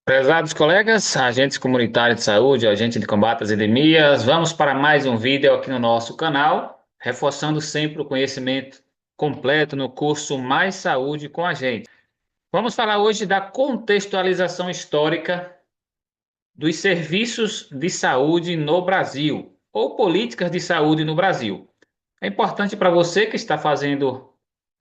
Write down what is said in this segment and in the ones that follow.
Prezados colegas, agentes comunitários de saúde, agente de combate às endemias, vamos para mais um vídeo aqui no nosso canal, reforçando sempre o conhecimento completo no curso Mais Saúde com a gente. Vamos falar hoje da contextualização histórica dos serviços de saúde no Brasil, ou políticas de saúde no Brasil. É importante para você que está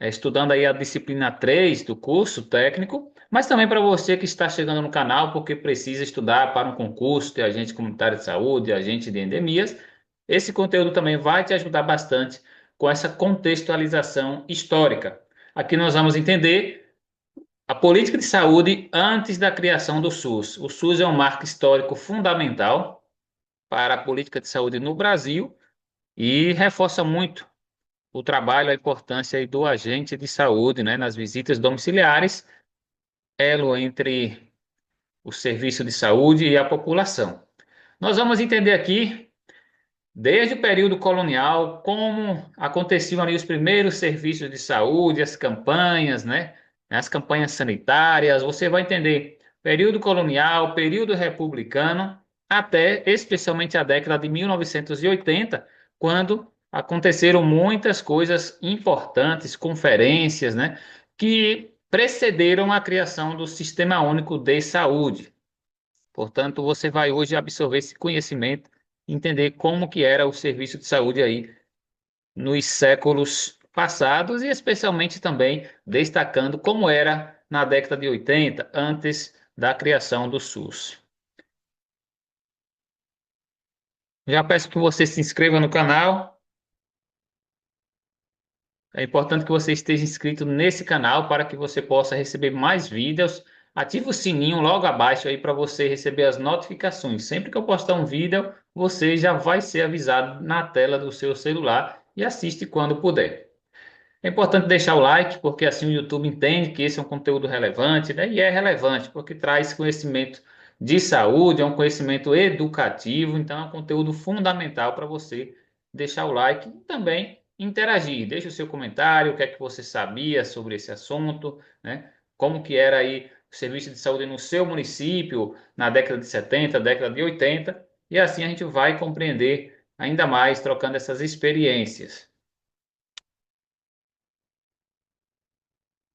estudando aí a disciplina 3 do curso técnico, mas também para você que está chegando no canal porque precisa estudar para um concurso de agente comunitário de saúde, agente de endemias. Esse conteúdo também vai te ajudar bastante com essa contextualização histórica. Aqui nós vamos entender a política de saúde antes da criação do SUS. O SUS é um marco histórico fundamental para a política de saúde no Brasil e reforça muito o trabalho, a importância aí do agente de saúde, né, nas visitas domiciliares, elo entre o serviço de saúde e a população. Nós vamos entender aqui, desde o período colonial, como aconteciam ali os primeiros serviços de saúde, as campanhas, né, as campanhas sanitárias. Você vai entender período colonial, período republicano, até especialmente a década de 1980, quando aconteceram muitas coisas importantes, conferências, né, que precederam a criação do Sistema Único de Saúde. Portanto, você vai hoje absorver esse conhecimento, entender como que era o serviço de saúde aí nos séculos passados e especialmente também destacando como era na década de 80, antes da criação do SUS. Já peço que você se inscreva no canal. É importante que você esteja inscrito nesse canal para que você possa receber mais vídeos. Ative o sininho logo abaixo aí para você receber as notificações. Sempre que eu postar um vídeo, você já vai ser avisado na tela do seu celular e assiste quando puder. É importante deixar o like, porque assim o YouTube entende que esse é um conteúdo relevante, né? E é relevante, porque traz conhecimento de saúde, é um conhecimento educativo, então é um conteúdo fundamental para você deixar o like e também interagir. Deixe o seu comentário, o que é que você sabia sobre esse assunto, né? Como que era aí o serviço de saúde no seu município na década de 70, década de 80, e assim a gente vai compreender ainda mais trocando essas experiências.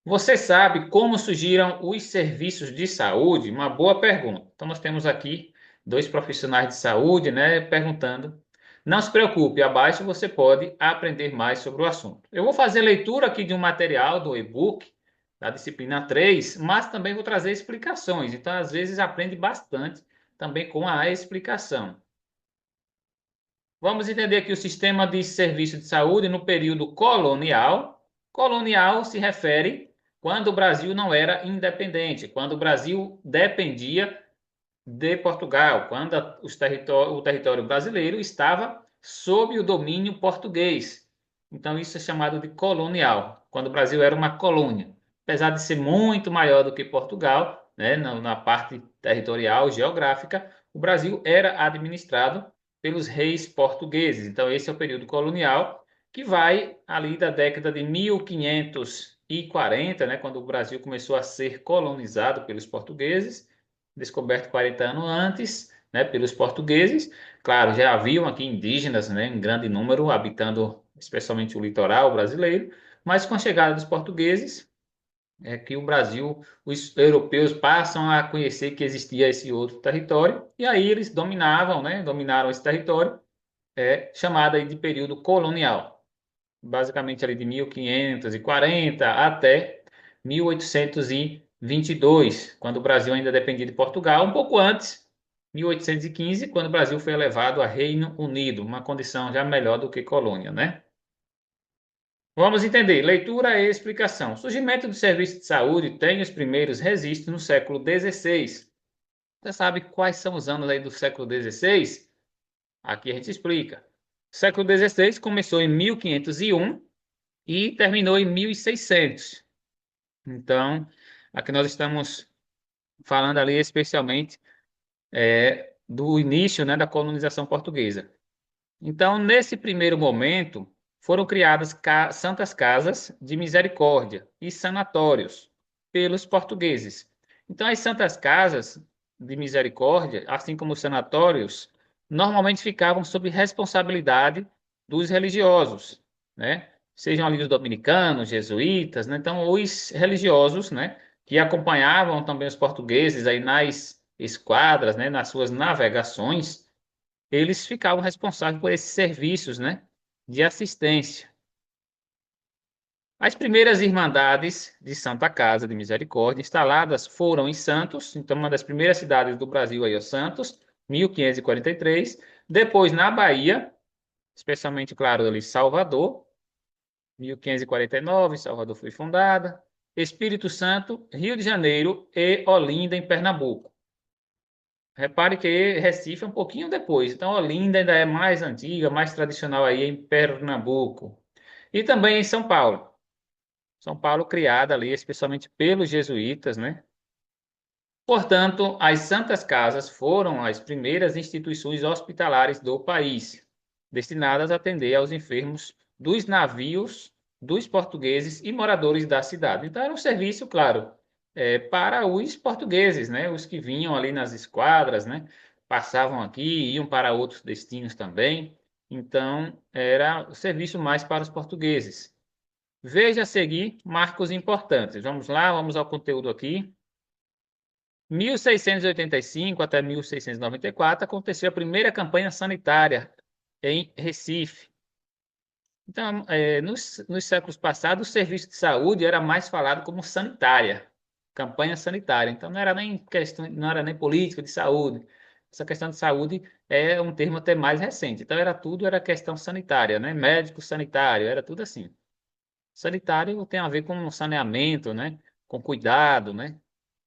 Você sabe como surgiram os serviços de saúde? Uma boa pergunta. Então, nós temos aqui dois profissionais de saúde, né, perguntando. Não se preocupe, abaixo você pode aprender mais sobre o assunto. Eu vou fazer leitura aqui de um material do e-book da disciplina 3, mas também vou trazer explicações. Então, às vezes, aprende bastante também com a explicação. Vamos entender aqui o sistema de serviço de saúde no período colonial. Colonial se refere quando o Brasil não era independente, quando o Brasil dependia de Portugal, quando o território brasileiro estava sob o domínio português. Então, isso é chamado de colonial, quando o Brasil era uma colônia. Apesar de ser muito maior do que Portugal, né, na parte territorial, geográfica, o Brasil era administrado pelos reis portugueses. Então, esse é o período colonial, que vai ali da década de 1540, né, quando o Brasil começou a ser colonizado pelos portugueses, descoberto 40 anos antes, né, pelos portugueses. Claro, já haviam aqui indígenas, né, em grande número, habitando especialmente o litoral brasileiro, mas com a chegada dos portugueses, é que o Brasil, os europeus passam a conhecer que existia esse outro território, e aí eles dominavam, né, dominaram esse território, chamado aí de período colonial, basicamente ali de 1540 até 1822, quando o Brasil ainda dependia de Portugal, um pouco antes, 1815, quando o Brasil foi elevado a Reino Unido, uma condição já melhor do que colônia, né? Vamos entender. Leitura e explicação. O surgimento do serviço de saúde tem os primeiros registros no século XVI. Você sabe quais são os anos aí do século XVI? Aqui a gente explica. O século XVI começou em 1501 e terminou em 1600. Então, aqui nós estamos falando ali especialmente do início, né, da colonização portuguesa. Então, nesse primeiro momento, foram criadas santas casas de misericórdia e sanatórios pelos portugueses. Então, as santas casas de misericórdia, assim como os sanatórios, normalmente ficavam sob responsabilidade dos religiosos, né? Sejam ali os dominicanos, jesuítas, né? Então, os religiosos, né? Que acompanhavam também os portugueses aí nas esquadras, né? Nas suas navegações, eles ficavam responsáveis por esses serviços, né? De assistência. As primeiras Irmandades de Santa Casa de Misericórdia instaladas foram em Santos, então uma das primeiras cidades do Brasil aí é Santos, 1543. Depois na Bahia, especialmente, claro, ali Salvador, 1549, Salvador foi fundada. Espírito Santo, Rio de Janeiro e Olinda, em Pernambuco. Repare que Recife é um pouquinho depois, então Olinda ainda é mais antiga, mais tradicional aí em Pernambuco. E também em São Paulo. São Paulo criada ali especialmente pelos jesuítas, né? Portanto, as Santas Casas foram as primeiras instituições hospitalares do país, destinadas a atender aos enfermos dos navios, dos portugueses e moradores da cidade. Então, era um serviço, claro, para os portugueses, né? Os que vinham ali nas esquadras, né? Passavam aqui, iam para outros destinos também. Então, era o serviço mais para os portugueses. Veja a seguir marcos importantes. Vamos lá, vamos ao conteúdo aqui. 1685 até 1694 aconteceu a primeira campanha sanitária em Recife. Então, nos séculos passados, o serviço de saúde era mais falado como sanitária, campanha sanitária. Então, não era nem questão, não era nem política de saúde. Essa questão de saúde é um termo até mais recente. Então, era questão sanitária, né? Médico sanitário, era tudo assim. Sanitário tem a ver com saneamento, né? Com cuidado, né?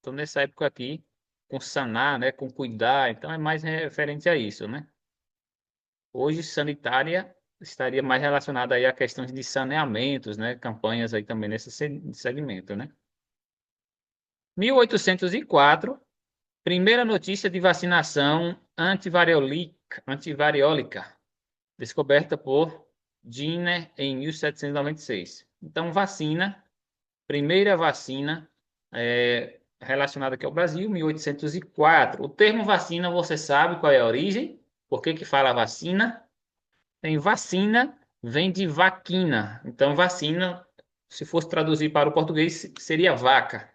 Então, nessa época aqui, com sanar, né? Com cuidar, então é mais referente a isso, né? Hoje, sanitária estaria mais relacionada aí a questões de saneamentos, né? Campanhas aí também nesse segmento, né? 1804, primeira notícia de vacinação antivariólica, descoberta por Jenner em 1796. Então, vacina. Primeira vacina relacionada aqui ao Brasil, 1804. O termo vacina, você sabe qual é a origem? Por que que fala vacina? Tem vacina, vem de vaquina. Então, vacina, se fosse traduzir para o português, seria vaca.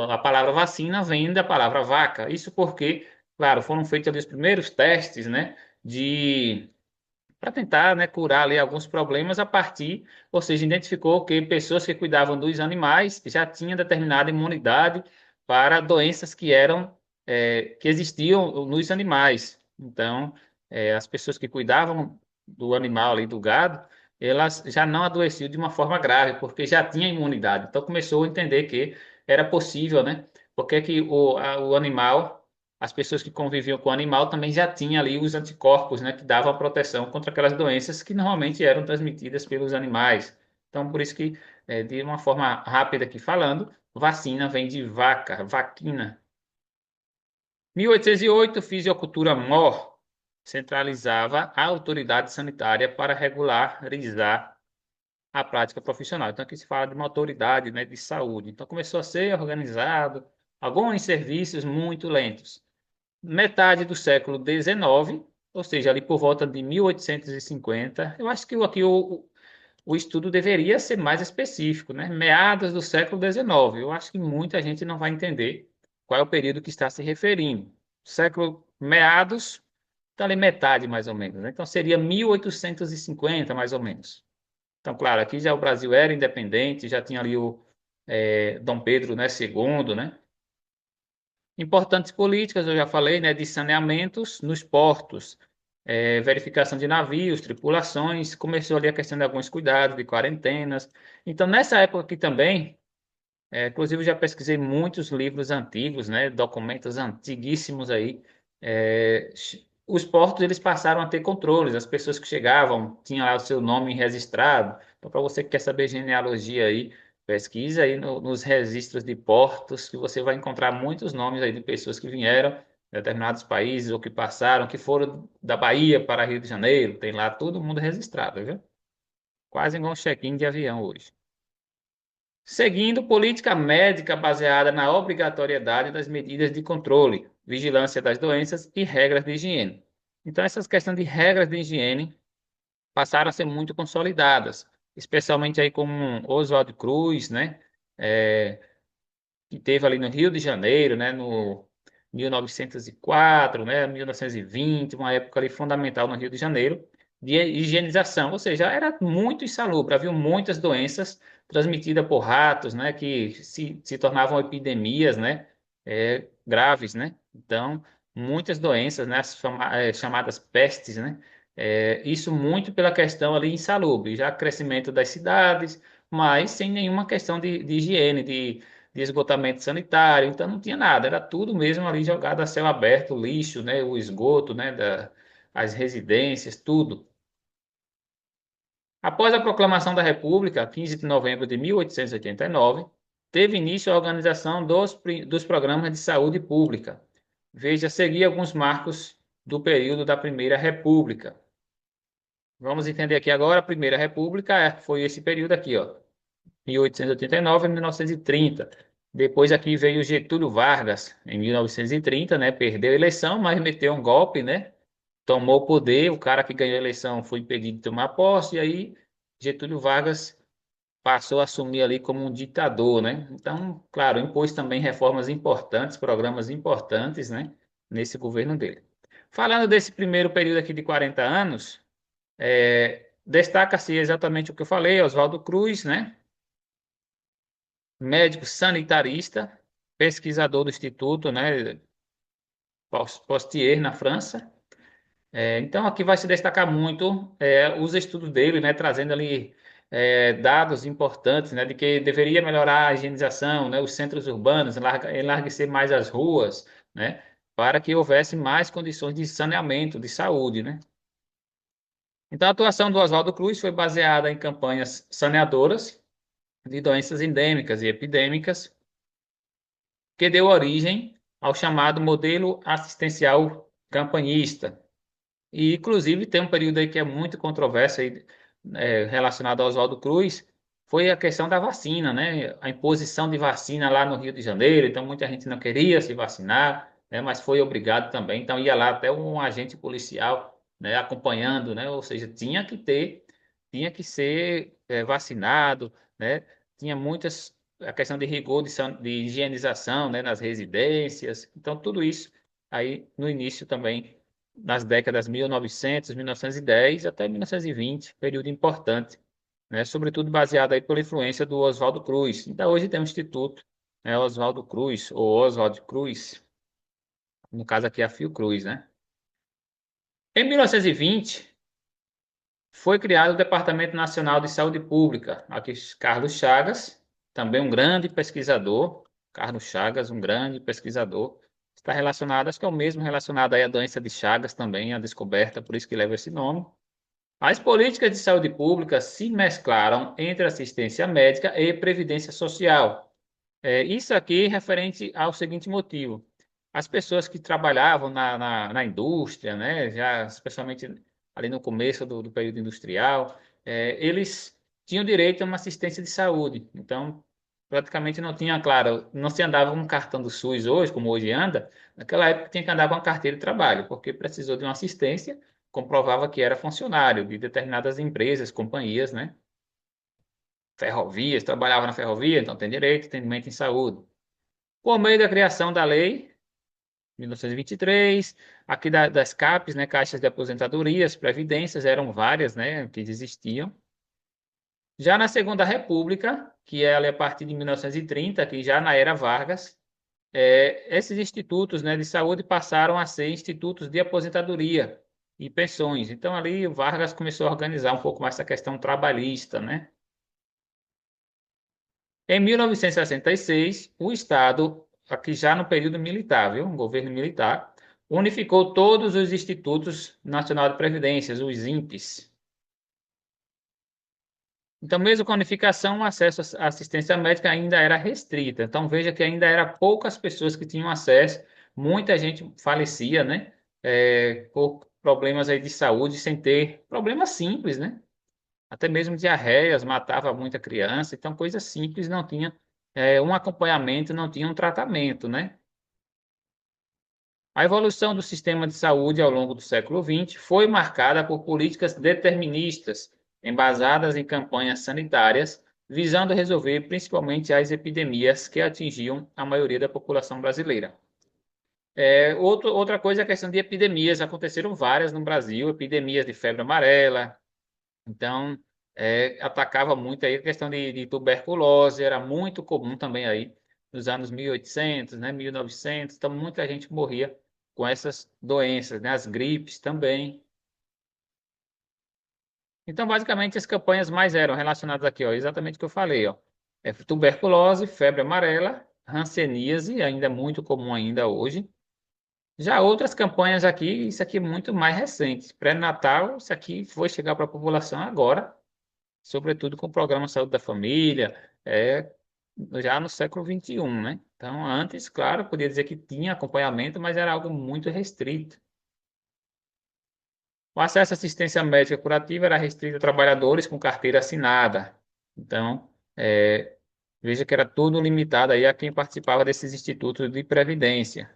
A palavra vacina vem da palavra vaca. Isso porque, claro, foram feitos ali os primeiros testes, né, de para tentar, né, curar ali alguns problemas a partir, ou seja, identificou que pessoas que cuidavam dos animais já tinham determinada imunidade para doenças que eram que existiam nos animais. Então, as pessoas que cuidavam do animal ali, do gado, elas já não adoeciam de uma forma grave, porque já tinha imunidade. Então, começou a entender que era possível, né? Porque que o animal as pessoas que conviviam com o animal também já tinham ali os anticorpos, né, que davam proteção contra aquelas doenças que normalmente eram transmitidas pelos animais. Então, por isso que, de uma forma rápida aqui falando, vacina vem de vaca, vaquina. 1808, fisicultura MOR centralizava a autoridade sanitária para regularizar a prática profissional. Então, aqui se fala de uma autoridade, né, de saúde. Então, começou a ser organizado, alguns serviços muito lentos. Metade do século XIX, ou seja, ali por volta de 1850. Eu acho que aqui o estudo deveria ser mais específico, né? Meados do século XIX. Eu acho que muita gente não vai entender qual é o período que está se referindo. Século meados, está ali metade mais ou menos, né? Então seria 1850 mais ou menos. Então, claro, aqui já o Brasil era independente, já tinha ali o Dom Pedro, né, segundo, né? Importantes políticas, eu já falei, né, de saneamentos nos portos, verificação de navios, tripulações, começou ali a questão de alguns cuidados, de quarentenas. Então, nessa época aqui também, inclusive eu já pesquisei muitos livros antigos, né, documentos antiguíssimos aí. Os portos eles passaram a ter controles, as pessoas que chegavam tinham lá o seu nome registrado. Então, para você que quer saber genealogia aí, pesquisa aí nos registros de portos, que você vai encontrar muitos nomes aí de pessoas que vieram de determinados países ou que passaram, que foram da Bahia para Rio de Janeiro. Tem lá todo mundo registrado, viu? Quase igual um check-in de avião hoje. seguindo política médica baseada na obrigatoriedade das medidas de controle, vigilância das doenças e regras de higiene. Então, essas questões de regras de higiene passaram a ser muito consolidadas, especialmente aí com Oswaldo Cruz, né? É, que teve ali no Rio de Janeiro, né? No 1904, né? 1920, uma época ali fundamental no Rio de Janeiro, de higienização, ou seja, era muito insalubre, havia muitas doenças transmitidas por ratos, né? Que se tornavam epidemias, né? Graves, né? Então, muitas doenças, né? As chamadas pestes, né? Isso muito pela questão ali insalubre, já crescimento das cidades, mas sem nenhuma questão de higiene, de esgotamento sanitário, então não tinha nada, era tudo mesmo ali jogado a céu aberto, o lixo, né? O esgoto, né? As residências, tudo. Após a proclamação da República, 15 de novembro de 1889, teve início a organização dos programas de saúde pública. Veja a seguir alguns marcos do período da Primeira República. Vamos entender aqui agora, a Primeira República foi esse período aqui, ó, 1889 a 1930. Depois aqui veio Getúlio Vargas, em 1930, né? Perdeu a eleição, mas meteu um golpe, né? Tomou o poder, o cara que ganhou a eleição foi impedido de tomar posse, e aí Getúlio Vargas passou a assumir ali como um ditador, né? Então, claro, impôs também reformas importantes, programas importantes, né? Nesse governo dele. Falando desse primeiro período aqui de 40 anos, destaca-se exatamente o que eu falei, Oswaldo Cruz, né? Médico sanitarista, pesquisador do Instituto, né? Postier, na França. Então, aqui vai se destacar muito os estudos dele, né, trazendo ali dados importantes, né, de que deveria melhorar a higienização, né, os centros urbanos, enlarguecer mais as ruas, né, para que houvesse mais condições de saneamento, de saúde, né. Então, a atuação do Oswaldo Cruz foi baseada em campanhas saneadoras de doenças endêmicas e epidêmicas, que deu origem ao chamado modelo assistencial campanhista. E, inclusive, tem um período aí que é muito controverso aí, relacionado ao Oswaldo Cruz, foi a questão da vacina, né? A imposição de vacina lá no Rio de Janeiro, então muita gente não queria se vacinar, né? Mas foi obrigado também, então ia lá até um agente policial, né? Acompanhando, né? Ou seja, tinha que ser vacinado, né? Tinha muitas, a questão de rigor de higienização, né? Nas residências, então tudo isso aí no início também nas décadas 1900, 1910 até 1920, período importante, né? Sobretudo baseado aí pela influência do Oswaldo Cruz. Então, hoje tem um instituto, né? Oswaldo Cruz, ou Oswald Cruz, no caso aqui é a Fiocruz, né? Em 1920, foi criado o Departamento Nacional de Saúde Pública, aqui Carlos Chagas, também um grande pesquisador, Carlos Chagas, um grande pesquisador, está relacionado, acho que é o mesmo relacionado aí à doença de Chagas também, a descoberta, por isso que leva esse nome. As políticas de saúde pública se mesclaram entre assistência médica e previdência social. Isso aqui referente ao seguinte motivo. As pessoas que trabalhavam na indústria, né, já especialmente ali no começo do período industrial, eles tinham direito a uma assistência de saúde. Então, praticamente não tinha, claro, não se andava com um cartão do SUS hoje, como hoje anda. Naquela época tinha que andar com uma carteira de trabalho, porque precisou de uma assistência, comprovava que era funcionário de determinadas empresas, companhias, né? Ferrovias, trabalhava na ferrovia, então tem direito, atendimento em saúde. Por meio da criação da lei 1923, aqui das CAPs, né, caixas de aposentadorias, previdências, eram várias, né, que existiam. Já na Segunda República, que é ali a partir de 1930, que já na era Vargas, esses institutos, né, de saúde passaram a ser institutos de aposentadoria e pensões. Então ali o Vargas começou a organizar um pouco mais essa questão trabalhista, né? Em 1966, o Estado, aqui já no período militar, viu? Um governo militar, unificou todos os institutos nacionais de previdências, os INPEs. Então, mesmo com a unificação, o acesso à assistência médica ainda era restrita. Então, veja que ainda eram poucas pessoas que tinham acesso, muita gente falecia, né? Por problemas aí de saúde, sem ter problemas simples, né? até mesmo diarreias, matava muita criança, então coisa simples, não tinha um acompanhamento, não tinha um tratamento, né? A evolução do sistema de saúde ao longo do século XX foi marcada por políticas deterministas, embasadas em campanhas sanitárias, visando resolver principalmente as epidemias que atingiam a maioria da população brasileira. Outra coisa é a questão de epidemias. Aconteceram várias no Brasil, epidemias de febre amarela. Então, atacava muito aí a questão de tuberculose, era muito comum também aí nos anos 1800, né, 1900. Então, muita gente morria com essas doenças, né, as gripes também. Então, basicamente, as campanhas mais eram relacionadas aqui, ó, exatamente o que eu falei, ó. Tuberculose, febre amarela, hanseníase, ainda é muito comum ainda hoje. Já outras campanhas aqui, isso aqui é muito mais recente. Pré-natal, isso aqui foi chegar para a população agora, sobretudo com o programa Saúde da Família, já no século XXI, né? Então, antes, claro, podia dizer que tinha acompanhamento, mas era algo muito restrito. O acesso à assistência médica curativa era restrito a trabalhadores com carteira assinada. Então, veja que era tudo limitado aí a quem participava desses institutos de previdência.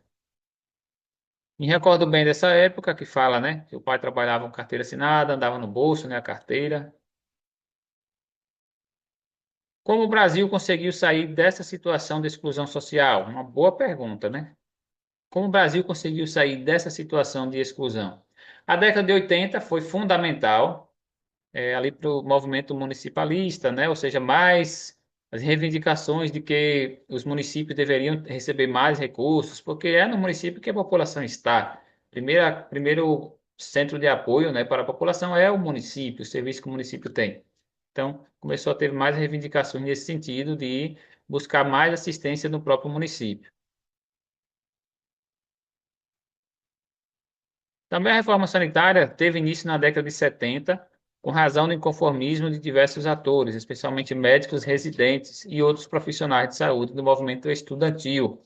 Me recordo bem dessa época que fala, né? Que o pai trabalhava com carteira assinada, andava no bolso, né? A carteira. Como o Brasil conseguiu sair dessa situação de exclusão social? Uma boa pergunta, né? Como o Brasil conseguiu sair dessa situação de exclusão? A década de 80 foi fundamental, ali para o movimento municipalista, né? Ou seja, mais as reivindicações de que os municípios deveriam receber mais recursos, porque é no município que a população está. Primeiro centro de apoio, né, para a população é o município, o serviço que o município tem. Então, começou a ter mais reivindicações nesse sentido de buscar mais assistência no próprio município. Também a reforma sanitária teve início na década de 70, com razão do inconformismo de diversos atores, especialmente médicos residentes e outros profissionais de saúde do movimento estudantil.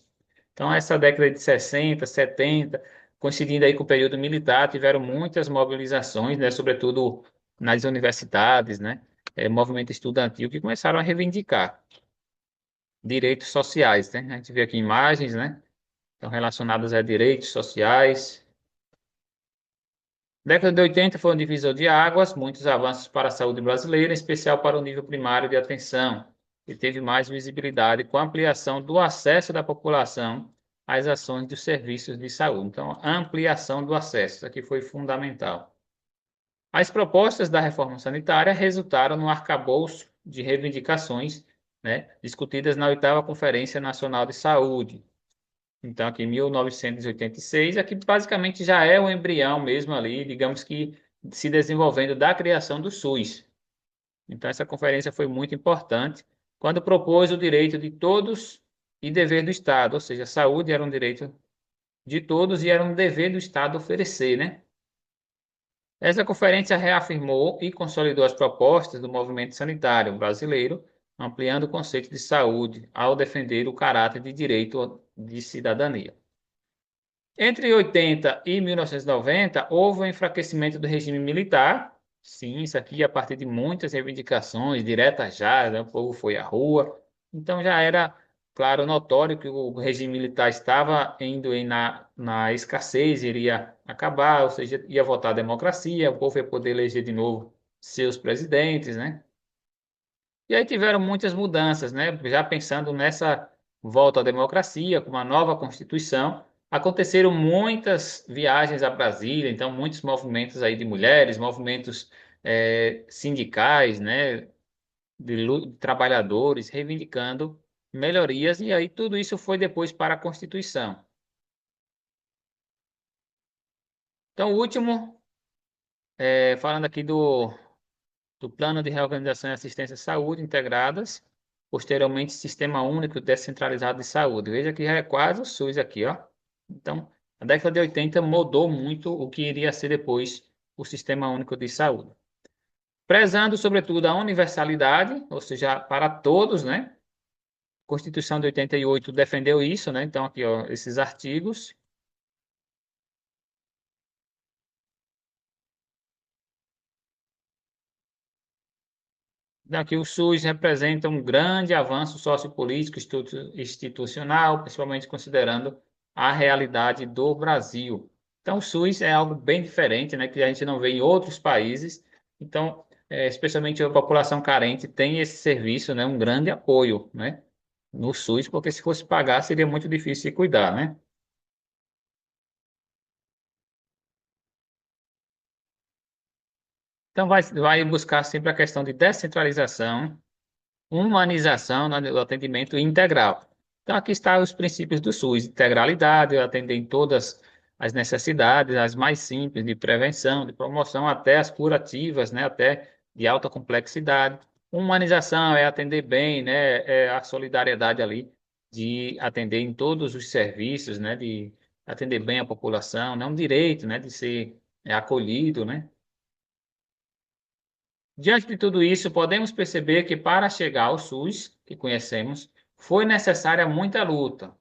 Então, essa década de 60, 70, coincidindo aí com o período militar, tiveram muitas mobilizações, né, sobretudo nas universidades, né, movimento estudantil, que começaram a reivindicar direitos sociais, né? A gente vê aqui imagens, né, estão relacionadas a direitos sociais. Década de 80 foi um divisor de águas, muitos avanços para a saúde brasileira, em especial para o nível primário de atenção, e teve mais visibilidade com a ampliação do acesso da população às ações dos serviços de saúde. Então, a ampliação do acesso, isso aqui foi fundamental. As propostas da reforma sanitária resultaram no arcabouço de reivindicações, né, discutidas na 8ª Conferência Nacional de Saúde. Então, aqui em 1986, aqui basicamente já é o embrião mesmo ali, digamos que se desenvolvendo da criação do SUS. Então, essa conferência foi muito importante quando propôs o direito de todos e dever do Estado, ou seja, a saúde era um direito de todos e era um dever do Estado oferecer, né? Essa conferência reafirmou e consolidou as propostas do movimento sanitário brasileiro, ampliando o conceito de saúde ao defender o caráter de direito de cidadania. Entre 80 e 1990, houve um enfraquecimento do regime militar. Sim, isso aqui a partir de muitas reivindicações diretas já, né? O povo foi à rua. Então já era, claro, notório que o regime militar estava indo na escassez, iria acabar, ou seja, ia voltar a democracia, o povo ia poder eleger de novo seus presidentes, né? E aí tiveram muitas mudanças, né? Já pensando nessa volta à democracia, com uma nova Constituição, aconteceram muitas viagens a Brasília, então muitos movimentos aí de mulheres, movimentos sindicais, né? De trabalhadores reivindicando melhorias, e aí tudo isso foi depois para a Constituição. Então, o último, falando aqui do Plano de Reorganização e Assistência à Saúde Integradas, posteriormente Sistema Único Descentralizado de Saúde. Veja que já é quase o SUS aqui, ó. Então, a década de 80 mudou muito o que iria ser depois o Sistema Único de Saúde. Prezando, sobretudo, a universalidade, ou seja, para todos, né? A Constituição de 88 defendeu isso, né? Então, aqui, ó, esses artigos. Daqui o SUS representa um grande avanço sociopolítico institucional, principalmente considerando a realidade do Brasil. Então, o SUS é algo bem diferente, né, que a gente não vê em outros países. Então, especialmente a população carente tem esse serviço, né, um grande apoio, né, no SUS, porque se fosse pagar seria muito difícil de cuidar, né? Então, vai buscar sempre a questão de descentralização, humanização do atendimento integral. Então, aqui estão os princípios do SUS: integralidade, atender em todas as necessidades, as mais simples, de prevenção, de promoção, até as curativas, né, até de alta complexidade. Humanização é atender bem, né, é a solidariedade ali, de atender em todos os serviços, né, de atender bem a população, né, um direito, né, de ser acolhido, né. Diante de tudo isso, podemos perceber que para chegar ao SUS, que conhecemos, foi necessária muita luta.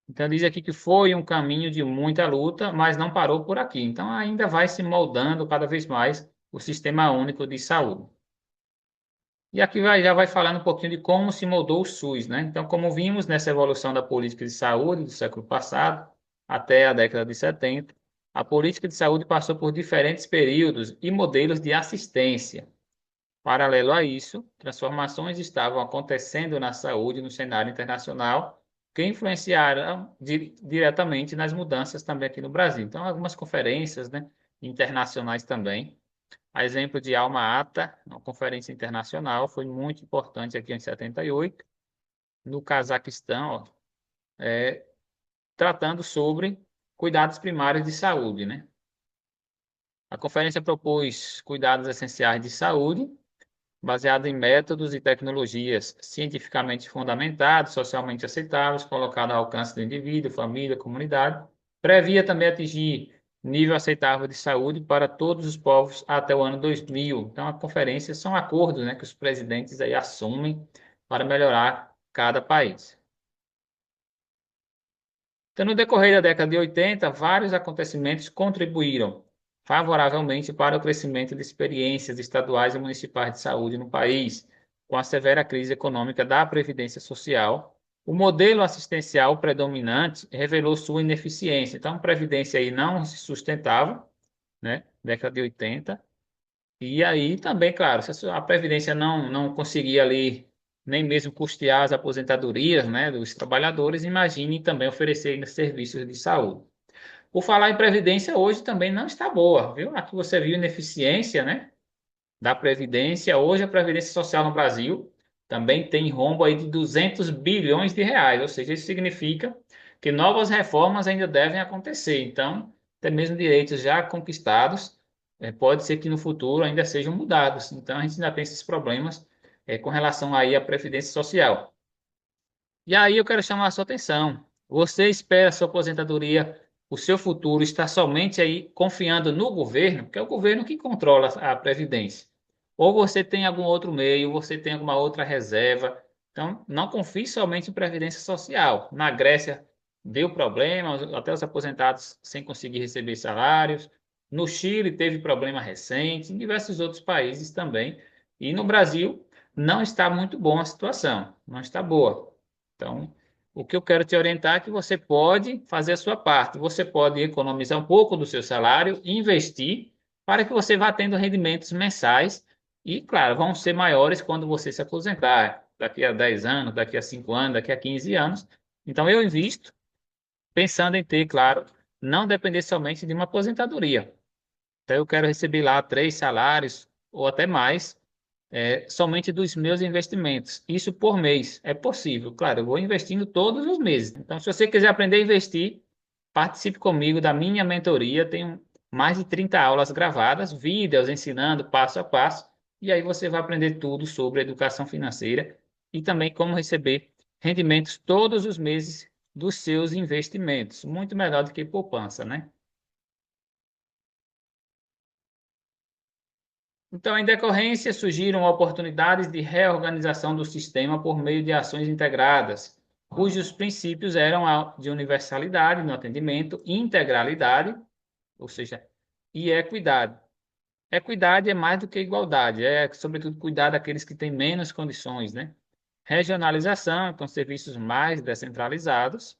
Então, diz aqui que foi um caminho de muita luta, mas não parou por aqui. Então, ainda vai se moldando cada vez mais o Sistema Único de Saúde. E aqui já vai falando um pouquinho de como se moldou o SUS, né? Então, como vimos nessa evolução da política de saúde do século passado até a década de 70, a política de saúde passou por diferentes períodos e modelos de assistência. Paralelo a isso, transformações estavam acontecendo na saúde no cenário internacional que influenciaram diretamente nas mudanças também aqui no Brasil. Então, algumas conferências, né, internacionais também. A exemplo de Alma Ata, uma conferência internacional, foi muito importante aqui em 78, no Cazaquistão, ó, tratando sobre cuidados primários de saúde, né? A conferência propôs cuidados essenciais de saúde baseado em métodos e tecnologias cientificamente fundamentados, socialmente aceitáveis, colocados ao alcance do indivíduo, família, comunidade. Previa também atingir nível aceitável de saúde para todos os povos até o ano 2000. Então, a conferência são acordos, né, que os presidentes aí assumem para melhorar cada país. Então, no decorrer da década de 80, vários acontecimentos contribuíram favoravelmente para o crescimento de experiências estaduais e municipais de saúde no país. Com a severa crise econômica da Previdência Social, o modelo assistencial predominante revelou sua ineficiência. Então, a Previdência aí não se sustentava, né? Década de 80. E aí também, claro, se a Previdência não conseguia ali nem mesmo custear as aposentadorias, né, dos trabalhadores, imagine também oferecer ainda serviços de saúde. Por falar em Previdência, hoje também não está boa, viu? Aqui você viu ineficiência, né, da Previdência. Hoje a Previdência Social no Brasil também tem rombo aí de 200 bilhões de reais, ou seja, isso significa que novas reformas ainda devem acontecer. Então, até mesmo direitos já conquistados, pode ser que no futuro ainda sejam mudados. Então, a gente ainda tem esses problemas com relação aí à Previdência Social. E aí eu quero chamar a sua atenção. Você espera a sua aposentadoria, o seu futuro, está somente aí confiando no governo, porque é o governo que controla a Previdência. Ou você tem algum outro meio, você tem alguma outra reserva. Então, não confie somente em Previdência Social. Na Grécia deu problema, até os aposentados sem conseguir receber salários. No Chile teve problema recente, em diversos outros países também. E no Brasil não está muito bom a situação, não está boa. Então, o que eu quero te orientar é que você pode fazer a sua parte. Você pode economizar um pouco do seu salário, investir, para que você vá tendo rendimentos mensais e, claro, vão ser maiores quando você se aposentar, daqui a 10 anos, daqui a 5 anos, daqui a 15 anos. Então, eu invisto pensando em ter, claro, não depender somente de uma aposentadoria. Então, eu quero receber lá 3 salários ou até mais somente dos meus investimentos. Isso por mês. É possível. Claro, eu vou investindo todos os meses. Então, se você quiser aprender a investir, participe comigo da minha mentoria. Tenho mais de 30 aulas gravadas, vídeos ensinando passo a passo. E aí você vai aprender tudo sobre educação financeira e também como receber rendimentos todos os meses dos seus investimentos. Muito melhor do que poupança, né? Então, em decorrência, surgiram oportunidades de reorganização do sistema por meio de ações integradas, cujos princípios eram de universalidade no atendimento, integralidade, ou seja, e equidade. Equidade é mais do que igualdade, é sobretudo cuidar daqueles que têm menos condições, né? Regionalização, então serviços mais descentralizados,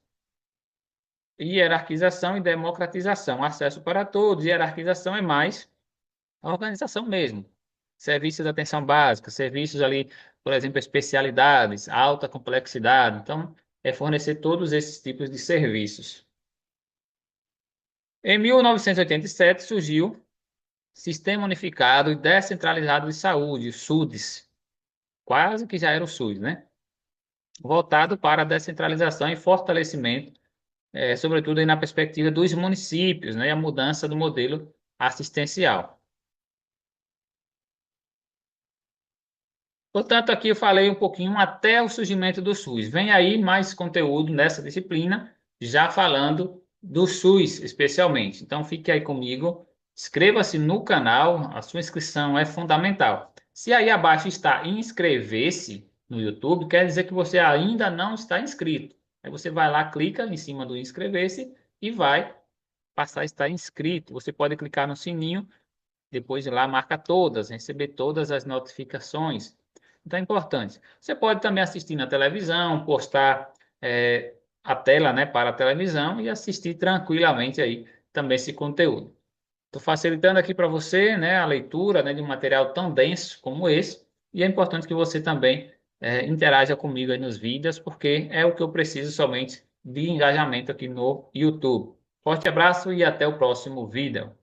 e hierarquização e democratização, acesso para todos, hierarquização é mais a organização mesmo. Serviços de atenção básica, serviços ali, por exemplo, especialidades, alta complexidade. Então, é fornecer todos esses tipos de serviços. Em 1987 surgiu Sistema Unificado e Descentralizado de Saúde, o SUDES, quase que já era o SUS, né? Voltado para a descentralização e fortalecimento, sobretudo aí na perspectiva dos municípios, né? E a mudança do modelo assistencial. Portanto, aqui eu falei um pouquinho até o surgimento do SUS. Vem aí mais conteúdo nessa disciplina, já falando do SUS especialmente. Então, fique aí comigo, inscreva-se no canal, a sua inscrição é fundamental. Se aí abaixo está inscrever-se no YouTube, quer dizer que você ainda não está inscrito. Aí você vai lá, clica em cima do inscrever-se e vai passar a estar inscrito. Você pode clicar no sininho, depois de lá marca todas, receber todas as notificações. Então é importante. Você pode também assistir na televisão, postar a tela, né, para a televisão e assistir tranquilamente aí também esse conteúdo. Estou facilitando aqui para você, né, a leitura, né, de um material tão denso como esse, e é importante que você também interaja comigo aí nos vídeos, porque é o que eu preciso somente de engajamento aqui no YouTube. Forte abraço e até o próximo vídeo.